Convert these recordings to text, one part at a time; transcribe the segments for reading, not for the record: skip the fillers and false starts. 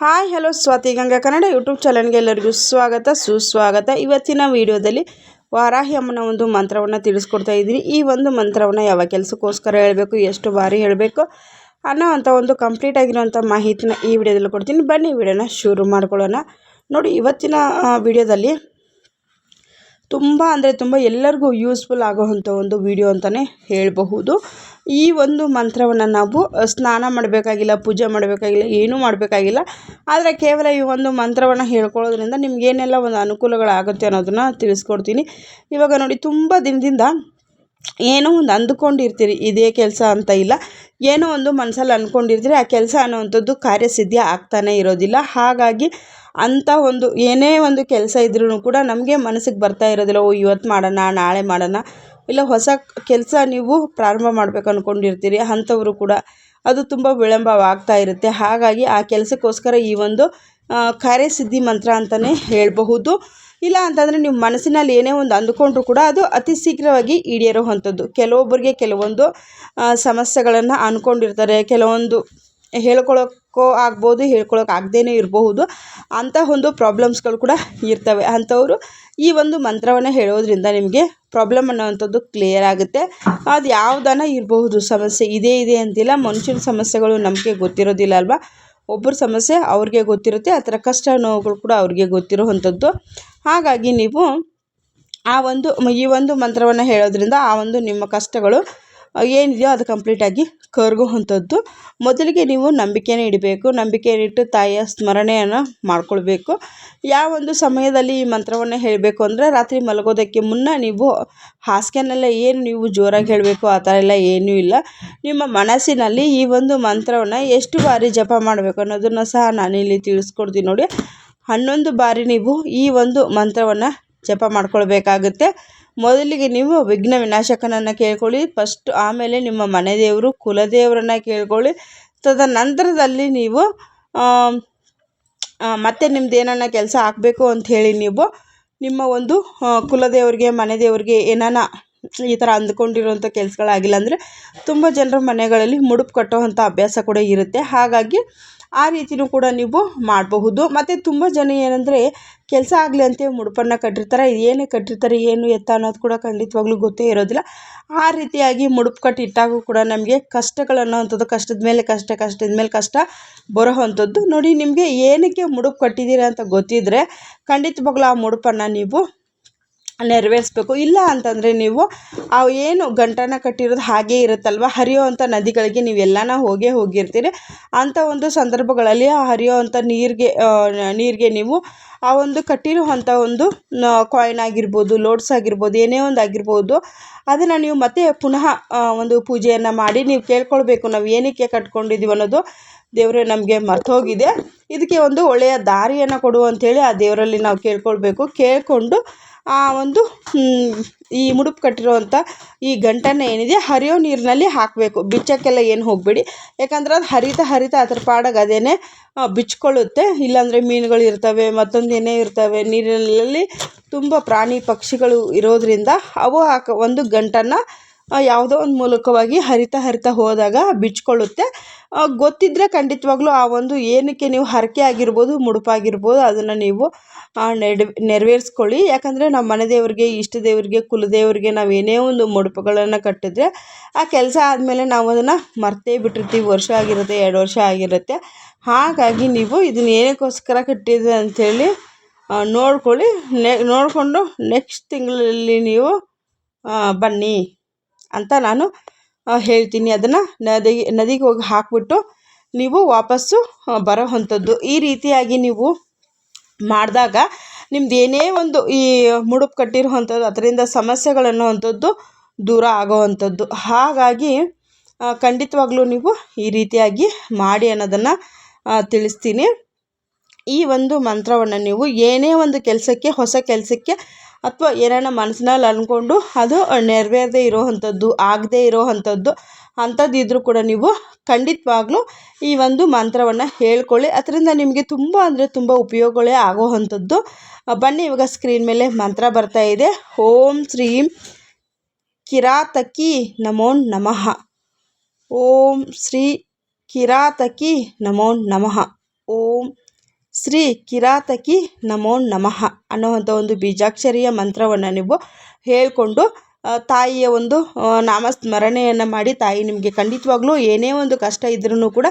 Hi hello Swathi Ganga Kannada YouTube ಚಾನಲ್ಗೆ ಎಲ್ಲರಿಗೂ ಸ್ವಾಗತ ಸುಸ್ವಾಗತ. ಇವತ್ತಿನ ವಿಡಿಯೋದಲ್ಲಿ ವಾರಾಹಿ ಅಮ್ಮನ ಒಂದು ಮಂತ್ರವನ್ನು ತಿಳಿಸ್ಕೊಡ್ತಾ ಇದ್ದೀನಿ. ಈ ಒಂದು ಮಂತ್ರವನ್ನು ಯಾವ ಕೆಲಸಕ್ಕೋಸ್ಕರ ಹೇಳಬೇಕು, ಎಷ್ಟು ಬಾರಿ ಹೇಳಬೇಕು ಅನ್ನೋ ಅಂಥ ಒಂದು ಕಂಪ್ಲೀಟ್ ಆಗಿರೋಂಥ ಮಾಹಿತಿನ ಈ ವಿಡಿಯೋದಲ್ಲಿ ಕೊಡ್ತೀನಿ. ಬನ್ನಿ ವಿಡಿಯೋನ ಶುರು ಮಾಡ್ಕೊಳ್ಳೋಣ. ನೋಡಿ, ಇವತ್ತಿನ ವಿಡಿಯೋದಲ್ಲಿ ತುಂಬ ಎಲ್ಲರಿಗೂ ಯೂಸ್ಫುಲ್ ಆಗೋವಂಥ ಒಂದು ವಿಡಿಯೋ ಅಂತಲೇ ಹೇಳಬಹುದು. ಈ ಒಂದು ಮಂತ್ರವನ್ನು ನಾವು ಸ್ನಾನ ಮಾಡಬೇಕಾಗಿಲ್ಲ, ಪೂಜೆ ಮಾಡಬೇಕಾಗಿಲ್ಲ, ಏನೂ ಮಾಡಬೇಕಾಗಿಲ್ಲ. ಆದರೆ ಕೇವಲ ಈ ಒಂದು ಮಂತ್ರವನ್ನು ಹೇಳ್ಕೊಳ್ಳೋದ್ರಿಂದ ನಿಮಗೇನೆಲ್ಲ ಒಂದು ಅನುಕೂಲಗಳಾಗುತ್ತೆ ಅನ್ನೋದನ್ನು ತಿಳಿಸ್ಕೊಡ್ತೀನಿ. ಇವಾಗ ನೋಡಿ, ತುಂಬ ದಿನದಿಂದ ಏನೋ ಒಂದು ಅಂದುಕೊಂಡಿರ್ತೀರಿ, ಇದೇ ಕೆಲಸ ಅಂತ ಇಲ್ಲ, ಏನೋ ಒಂದು ಮನಸ್ಸಲ್ಲಿ ಅಂದ್ಕೊಂಡಿರ್ತೀರಿ, ಆ ಕೆಲಸ ಅನ್ನೋವಂಥದ್ದು ಕಾರ್ಯಸಿದ್ಧಿ ಆಗ್ತಾನೆ ಇರೋದಿಲ್ಲ. ಹಾಗಾಗಿ ಅಂಥ ಒಂದು ಏನೇ ಒಂದು ಕೆಲಸ ಇದ್ರೂ ಕೂಡ ನಮಗೆ ಮನಸ್ಸಿಗೆ ಬರ್ತಾ ಇರೋದಿಲ್ಲ. ಇವತ್ತು ಮಾಡೋಣ, ನಾಳೆ ಮಾಡೋಣ, ಇಲ್ಲ ಹೊಸ ಕೆಲಸ ನೀವು ಪ್ರಾರಂಭ ಮಾಡಬೇಕು ಅಂದ್ಕೊಂಡಿರ್ತೀರಿ, ಅಂಥವರು ಕೂಡ ಅದು ತುಂಬ ವಿಳಂಬವಾಗ್ತಾ ಇರುತ್ತೆ. ಹಾಗಾಗಿ ಆ ಕೆಲಸಕ್ಕೋಸ್ಕರ ಈ ಒಂದು ಕಾರ್ಯಸಿದ್ಧಿ ಮಂತ್ರ ಅಂತಲೇ ಹೇಳಬಹುದು. ಇಲ್ಲ ಅಂತಂದರೆ ನೀವು ಮನಸ್ಸಿನಲ್ಲಿ ಏನೇ ಒಂದು ಅಂದುಕೊಂಡ್ರೂ ಕೂಡ ಅದು ಅತಿ ಶೀಘ್ರವಾಗಿ ಈಡೇರುವಂಥದ್ದು. ಕೆಲವೊಬ್ಬರಿಗೆ ಕೆಲವೊಂದು ಸಮಸ್ಯೆಗಳನ್ನು ಅಂದ್ಕೊಂಡಿರ್ತಾರೆ, ಕೆಲವೊಂದು ಹೇಳ್ಕೊಳ್ಳೋಕ್ಕೋ ಆಗ್ಬೋದು, ಹೇಳ್ಕೊಳ್ಳೋಕೆ ಆಗದೇ ಇರಬಹುದು, ಅಂಥ ಒಂದು ಪ್ರಾಬ್ಲಮ್ಸ್ಗಳು ಕೂಡ ಇರ್ತವೆ. ಅಂಥವರು ಈ ಒಂದು ಮಂತ್ರವನ್ನು ಹೇಳೋದ್ರಿಂದ ನಿಮಗೆ ಪ್ರಾಬ್ಲಮ್ ಅನ್ನೋವಂಥದ್ದು ಕ್ಲಿಯರ್ ಆಗುತ್ತೆ. ಅದು ಯಾವುದನ್ನ ಇರಬಹುದು, ಸಮಸ್ಯೆ ಇದೆ ಅಂತಿಲ್ಲ. ಮನುಷ್ಯನ ಸಮಸ್ಯೆಗಳು ನಮಗೆ ಗೊತ್ತಿರೋದಿಲ್ಲ ಅಲ್ವಾ. ಒಬ್ಬರ ಸಮಸ್ಯೆ ಅವ್ರಿಗೆ ಗೊತ್ತಿರುತ್ತೆ, ಆ ಥರ ಕಷ್ಟ ನೋವುಗಳು ಕೂಡ ಅವ್ರಿಗೆ ಗೊತ್ತಿರೋವಂಥದ್ದು. ಹಾಗಾಗಿ ನೀವು ಈ ಒಂದು ಮಂತ್ರವನ್ನು ಹೇಳೋದ್ರಿಂದ ಆ ಒಂದು ನಿಮ್ಮ ಕಷ್ಟಗಳು ಏನಿದೆಯೋ ಅದು ಕಂಪ್ಲೀಟಾಗಿ ಕರಗುವಂಥದ್ದು. ಮೊದಲಿಗೆ ನೀವು ನಂಬಿಕೆನೇ ಇಡಬೇಕು. ನಂಬಿಕೆಯನ್ನಿಟ್ಟು ತಾಯಿಯ ಸ್ಮರಣೆಯನ್ನು ಮಾಡ್ಕೊಳ್ಬೇಕು. ಯಾವ ಒಂದು ಸಮಯದಲ್ಲಿ ಈ ಮಂತ್ರವನ್ನು ಹೇಳಬೇಕು ಅಂದರೆ, ರಾತ್ರಿ ಮಲಗೋದಕ್ಕೆ ಮುನ್ನ ನೀವು ಹಾಸಿಗೆನಲ್ಲೇ ಏನು ನೀವು ಜೋರಾಗಿ ಹೇಳಬೇಕು ಆ ಥರ ಎಲ್ಲ ಏನೂ ಇಲ್ಲ. ನಿಮ್ಮ ಮನಸ್ಸಿನಲ್ಲಿ ಈ ಒಂದು ಮಂತ್ರವನ್ನು ಎಷ್ಟು ಬಾರಿ ಜಪ ಮಾಡಬೇಕು ಅನ್ನೋದನ್ನು ಸಹ ನಾನಿಲ್ಲಿ ತಿಳಿಸ್ಕೊಡ್ತೀನಿ. ನೋಡಿ, 11 ಬಾರಿ ನೀವು ಈ ಒಂದು ಮಂತ್ರವನ್ನು ಜಪ ಮಾಡ್ಕೊಳ್ಬೇಕಾಗುತ್ತೆ. ಮೊದಲಿಗೆ ನೀವು ವಿಘ್ನ ವಿನಾಶಕನನ್ನು ಕೇಳ್ಕೊಳ್ಳಿ ಫಸ್ಟ್, ಆಮೇಲೆ ನಿಮ್ಮ ಮನೆ ದೇವರು ಕುಲದೇವರನ್ನು ಕೇಳ್ಕೊಳ್ಳಿ. ತದನಂತರದಲ್ಲಿ ನೀವು ಮತ್ತೆ ನಿಮ್ದು ಏನನ್ನ ಕೆಲಸ ಆಗಬೇಕು ಅಂಥೇಳಿ ನೀವು ನಿಮ್ಮ ಒಂದು ಕುಲದೇವರಿಗೆ, ಮನೆ ದೇವರಿಗೆ ಏನಾನ ಈ ಥರ ಅಂದ್ಕೊಂಡಿರೋಂಥ ಕೆಲಸಗಳಾಗಿಲ್ಲ ಅಂದರೆ, ತುಂಬ ಜನರ ಮನೆಗಳಲ್ಲಿ ಮುಡುಪು ಕಟ್ಟುವಂಥ ಅಭ್ಯಾಸ ಕೂಡ ಇರುತ್ತೆ. ಹಾಗಾಗಿ ಆ ರೀತಿಯೂ ಕೂಡ ನೀವು ಮಾಡಬಹುದು. ಮತ್ತು ತುಂಬ ಜನ ಏನಂದರೆ, ಕೆಲಸ ಆಗಲಿ ಅಂತೇಳಿ ಮುಡುಪನ್ನು ಕಟ್ಟಿರ್ತಾರೆ. ಏನಕ್ಕೆ ಕಟ್ಟಿರ್ತಾರೆ, ಏನು ಎತ್ತ ಅನ್ನೋದು ಕೂಡ ಖಂಡಿತವಾಗ್ಲೂ ಗೊತ್ತೇ ಇರೋದಿಲ್ಲ. ಆ ರೀತಿಯಾಗಿ ಮುಡುಪು ಕಟ್ಟಿಟ್ಟಾಗೂ ಕೂಡ ನಮಗೆ ಕಷ್ಟಗಳನ್ನೋವಂಥದ್ದು, ಕಷ್ಟದ ಮೇಲೆ ಕಷ್ಟ, ಕಷ್ಟದ ಮೇಲೆ ಕಷ್ಟ ಬರೋವಂಥದ್ದು. ನೋಡಿ, ನಿಮಗೆ ಏನಕ್ಕೆ ಮುಡುಪು ಕಟ್ಟಿದ್ದೀರಾ ಅಂತ ಗೊತ್ತಿದ್ದರೆ ಖಂಡಿತವಾಗ್ಲೂ ಆ ಮುಡುಪನ್ನು ನೀವು ನೆರವೇರಿಸ್ಬೇಕು. ಇಲ್ಲ ಅಂತಂದರೆ ನೀವು ಏನು ಗಂಟನ್ನು ಕಟ್ಟಿರೋದು ಹಾಗೇ ಇರುತ್ತಲ್ವ, ಹರಿಯುವಂಥ ನದಿಗಳಿಗೆ ನೀವೆಲ್ಲನ ಹೋಗಿರ್ತೀರಿ. ಅಂಥ ಒಂದು ಸಂದರ್ಭಗಳಲ್ಲಿ ಆ ಹರಿಯುವಂಥ ನೀರಿಗೆ ನೀವು ಆ ಒಂದು ಕಟ್ಟಿರುವಂಥ ಒಂದು ಕಾಯಿನ್ ಆಗಿರ್ಬೋದು, ಲೋಡ್ಸ್ ಆಗಿರ್ಬೋದು, ಏನೇ ಒಂದು ಆಗಿರ್ಬೋದು, ಅದನ್ನು ನೀವು ಮತ್ತೆ ಪುನಃ ಒಂದು ಪೂಜೆಯನ್ನು ಮಾಡಿ ನೀವು ಕೇಳ್ಕೊಳ್ಬೇಕು. ನಾವು ಏನಕ್ಕೆ ಕಟ್ಕೊಂಡಿದ್ದೀವಿ ಅನ್ನೋದು ದೇವರೇ ನಮಗೆ ಮರ್ತೋಗಿದೆ, ಇದಕ್ಕೆ ಒಂದು ಒಳ್ಳೆಯ ದಾರಿಯನ್ನು ಕೊಡು ಅಂಥೇಳಿ ಆ ದೇವರಲ್ಲಿ ನಾವು ಕೇಳ್ಕೊಳ್ಬೇಕು. ಕೇಳಿಕೊಂಡು ಆ ಒಂದು ಈ ಮುಡುಪು ಕಟ್ಟಿರೋವಂಥ ಈ ಗಂಟನ್ನು ಏನಿದೆ ಹರಿಯೋ ನೀರಿನಲ್ಲಿ ಹಾಕಬೇಕು. ಬಿಚ್ಚೋಕ್ಕೆಲ್ಲ ಏನು ಹೋಗಬೇಡಿ, ಯಾಕಂದ್ರೆ ಅದು ಹರಿತಾ ಅದ್ರ ಪಾಡಾಗಿ ಅದೇನೇ ಬಿಚ್ಕೊಳ್ಳುತ್ತೆ. ಇಲ್ಲಾಂದರೆ ಮೀನುಗಳು ಇರ್ತವೆ, ಮತ್ತೊಂದು ಏನೇ ಇರ್ತವೆ, ನೀರಿನಲ್ಲಿ ತುಂಬ ಪ್ರಾಣಿ ಪಕ್ಷಿಗಳು ಇರೋದರಿಂದ ಅವು ಒಂದು ಗಂಟನ್ನು ಯಾವುದೋ ಒಂದು ಮೂಲಕವಾಗಿ ಹರಿತಾ ಹೋದಾಗ ಬಿಚ್ಕೊಳ್ಳುತ್ತೆ. ಗೊತ್ತಿದ್ದರೆ ಖಂಡಿತವಾಗ್ಲೂ ಆ ಒಂದು ಏನಕ್ಕೆ ನೀವು ಹರಕೆ ಆಗಿರ್ಬೋದು, ಮುಡುಪಾಗಿರ್ಬೋದು, ಅದನ್ನು ನೀವು ನೆರವೇರಿಸ್ಕೊಳ್ಳಿ. ಯಾಕಂದರೆ ನಮ್ಮ ಮನೆ ದೇವರಿಗೆ, ಇಷ್ಟ ದೇವರಿಗೆ, ಕುಲದೇವರಿಗೆ ನಾವು ಏನೇ ಒಂದು ಮುಡುಪುಗಳನ್ನು ಕಟ್ಟಿದ್ರೆ ಆ ಕೆಲಸ ಆದಮೇಲೆ ನಾವು ಅದನ್ನು ಮರ್ತೇ ಬಿಟ್ಟಿರ್ತೀವಿ. ವರ್ಷ ಆಗಿರುತ್ತೆ, 2 ವರ್ಷ ಆಗಿರುತ್ತೆ. ಹಾಗಾಗಿ ನೀವು ಇದನ್ನು ಏನಕ್ಕೋಸ್ಕರ ಕಟ್ಟಿದೆ ಅಂಥೇಳಿ ನೋಡ್ಕೊಳ್ಳಿ. ನೋಡಿಕೊಂಡು ನೆಕ್ಸ್ಟ್ ತಿಂಗಳಲ್ಲಿ ನೀವು ಬನ್ನಿ ಅಂತ ನಾನು ಹೇಳ್ತೀನಿ. ಅದನ್ನು ನದಿಗೆ ಹೋಗಿ ಹಾಕಿಬಿಟ್ಟು ನೀವು ವಾಪಸ್ಸು ಬರೋವಂಥದ್ದು. ಈ ರೀತಿಯಾಗಿ ನೀವು ಮಾಡಿದಾಗ ನಿಮ್ದು ಏನೇ ಒಂದು ಈ ಮುಡುಪು ಕಟ್ಟಿರುವಂಥದ್ದು ಅದರಿಂದ ಸಮಸ್ಯೆಗಳನ್ನುವಂಥದ್ದು ದೂರ ಆಗೋವಂಥದ್ದು. ಹಾಗಾಗಿ ಖಂಡಿತವಾಗ್ಲೂ ನೀವು ಈ ರೀತಿಯಾಗಿ ಮಾಡಿ ಅನ್ನೋದನ್ನು ತಿಳಿಸ್ತೀನಿ. ಈ ಒಂದು ಮಂತ್ರವನ್ನು ನೀವು ಏನೇ ಒಂದು ಕೆಲಸಕ್ಕೆ, ಹೊಸ ಕೆಲಸಕ್ಕೆ, ಅಥವಾ ಏನಾರ ಮನಸ್ಸಿನಲ್ಲಿ ಅಂದ್ಕೊಂಡು ಅದು ನೆರವೇರದೇ ಇರೋವಂಥದ್ದು, ಆಗದೇ ಇರೋವಂಥದ್ದು ಅಂಥದ್ದು ಇದ್ದರೂ ಕೂಡ ನೀವು ಖಂಡಿತವಾಗ್ಲೂ ಈ ಒಂದು ಮಂತ್ರವನ್ನು ಹೇಳ್ಕೊಳ್ಳಿ. ಅದರಿಂದ ನಿಮಗೆ ತುಂಬ ಅಂದರೆ ತುಂಬ ಉಪಯೋಗಗಳೇ ಆಗೋವಂಥದ್ದು. ಬನ್ನಿ, ಇವಾಗ ಸ್ಕ್ರೀನ್ ಮೇಲೆ ಮಂತ್ರ ಬರ್ತಾ ಇದೆ. ಓಂ ಶ್ರೀಂ ಕಿರಾತಕಿ ನಮೋ ನಮಃ. ಓಂ ಶ್ರೀ ಕಿರಾತಕಿ ನಮೋ ನಮಃ. ಓಂ ಶ್ರೀ ಕಿರಾತಕಿ ನಮೋ ನಮಃ ಅನ್ನುವಂಥ ಒಂದು ಬೀಜಾಕ್ಷರಿಯ ಮಂತ್ರವನ್ನು ನೀವು ಹೇಳಿಕೊಂಡು ತಾಯಿಯ ಒಂದು ನಾಮಸ್ಮರಣೆಯನ್ನು ಮಾಡಿ ತಾಯಿ ನಿಮಗೆ ಖಂಡಿತವಾಗ್ಲೂ ಏನೇ ಒಂದು ಕಷ್ಟ ಇದ್ರೂ ಕೂಡ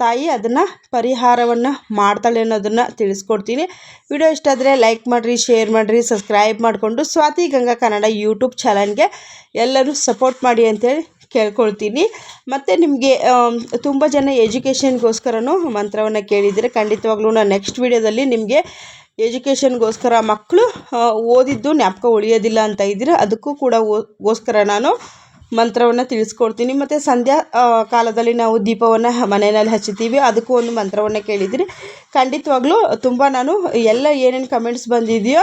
ತಾಯಿ ಅದನ್ನು ಪರಿಹಾರವನ್ನು ಮಾಡ್ತಾಳೆ ಅನ್ನೋದನ್ನು ತಿಳಿಸ್ಕೊಡ್ತೀನಿ. ವಿಡಿಯೋ ಇಷ್ಟ ಆದರೆ ಲೈಕ್ ಮಾಡಿರಿ, ಶೇರ್ ಮಾಡಿರಿ, ಸಬ್ಸ್ಕ್ರೈಬ್ ಮಾಡಿಕೊಂಡು ಸ್ವಾತಿ ಗಂಗಾ ಕನ್ನಡ ಯೂಟ್ಯೂಬ್ ಚಾನಲ್ಗೆ ಎಲ್ಲರೂ ಸಪೋರ್ಟ್ ಮಾಡಿ ಅಂತೇಳಿ ಕೇಳ್ಕೊಳ್ತೀನಿ. ಮತ್ತು ನಿಮಗೆ ತುಂಬ ಜನ ಎಜುಕೇಷನ್ಗೋಸ್ಕರನೂ ಮಂತ್ರವನ್ನು ಕೇಳಿದರೆ ಖಂಡಿತವಾಗ್ಲೂ ನಾನು ನೆಕ್ಸ್ಟ್ ವಿಡಿಯೋದಲ್ಲಿ ನಿಮಗೆ ಎಜುಕೇಷನ್ಗೋಸ್ಕರ ಮಕ್ಕಳು ಓದಿದ್ದು ಜ್ಞಾಪಕ ಉಳಿಯೋದಿಲ್ಲ ಅಂತ ಇದ್ದರೆ ಅದಕ್ಕೂ ಕೂಡ ಗೋಸ್ಕರ ನಾನು ಮಂತ್ರವನ್ನು ತಿಳಿಸ್ಕೊಡ್ತೀನಿ. ಮತ್ತು ಸಂಧ್ಯಾ ಕಾಲದಲ್ಲಿ ನಾವು ದೀಪವನ್ನು ಮನೆಯಲ್ಲಿ ಹಚ್ಚುತ್ತೀವಿ, ಅದಕ್ಕೂ ಒಂದು ಮಂತ್ರವನ್ನು ಕೇಳಿದಿರಿ. ಖಂಡಿತವಾಗ್ಲೂ ತುಂಬ ನಾನು ಎಲ್ಲ ಏನೇನು ಕಮೆಂಟ್ಸ್ ಬಂದಿದೆಯೋ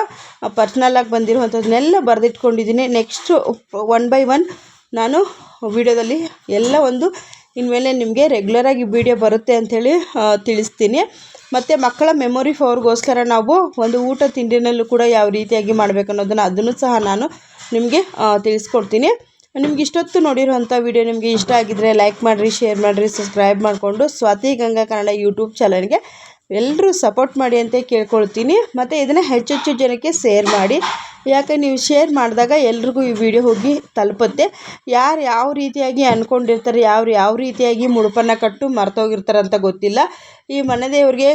ಪರ್ಸ್ನಲ್ಲಾಗಿ ಬಂದಿರುವಂಥದ್ದನ್ನೆಲ್ಲ ಬರೆದಿಟ್ಕೊಂಡಿದ್ದೀನಿ. ನೆಕ್ಸ್ಟು 1 by 1 ನಾನು ವಿಡಿಯೋದಲ್ಲಿ ಎಲ್ಲ ಒಂದು ಇನ್ಮೇಲೆ ನಿಮಗೆ ರೆಗ್ಯುಲರಾಗಿ ವಿಡಿಯೋ ಬರುತ್ತೆ ಅಂಥೇಳಿ ತಿಳಿಸ್ತೀನಿ. ಮತ್ತು ಮಕ್ಕಳ ಮೆಮೊರಿ ಪವರ್ಗೋಸ್ಕರ ನಾವು ಒಂದು ಊಟ ತಿಂಡಿನಲ್ಲೂ ಕೂಡ ಯಾವ ರೀತಿಯಾಗಿ ಮಾಡಬೇಕು ಅನ್ನೋದನ್ನು ಅದನ್ನು ಸಹ ನಾನು ನಿಮಗೆ ತಿಳಿಸ್ಕೊಡ್ತೀನಿ. ನಿಮ್ಗೆ ಇಷ್ಟೊತ್ತು ನೋಡಿರೋಂಥ ವಿಡಿಯೋ ನಿಮಗೆ ಇಷ್ಟ ಆಗಿದ್ದರೆ ಲೈಕ್ ಮಾಡಿರಿ, ಶೇರ್ ಮಾಡಿರಿ, ಸಬ್ಸ್ಕ್ರೈಬ್ ಮಾಡಿಕೊಂಡು ಸ್ವಾತಿ ಗಂಗಾ ಕನ್ನಡ ಯೂಟ್ಯೂಬ್ ಚಾನಲ್ಗೆ ಎಲ್ಲರೂ ಸಪೋರ್ಟ್ ಮಾಡಿ ಅಂತ ಕೇಳ್ಕೊಳ್ತೀನಿ. ಮತ್ತು ಇದನ್ನು ಹೆಚ್ಚೆಚ್ಚು ಜನಕ್ಕೆ ಶೇರ್ ಮಾಡಿ, ಯಾಕೆ ನೀವು ಶೇರ್ ಮಾಡಿದಾಗ ಎಲ್ರಿಗೂ ಈ ವಿಡಿಯೋ ಹೋಗಿ ತಲುಪುತ್ತೆ. ಯಾರು ಯಾವ ರೀತಿಯಾಗಿ ಅಂದ್ಕೊಂಡಿರ್ತಾರೆ, ಯಾವ ರೀತಿಯಾಗಿ ಮುಡುಪನ್ನು ಕಟ್ಟು ಮರ್ತೋಗಿರ್ತಾರೆ ಅಂತ ಗೊತ್ತಿಲ್ಲ. ಈ ಮನೆ ದೇವ್ರಿಗೆ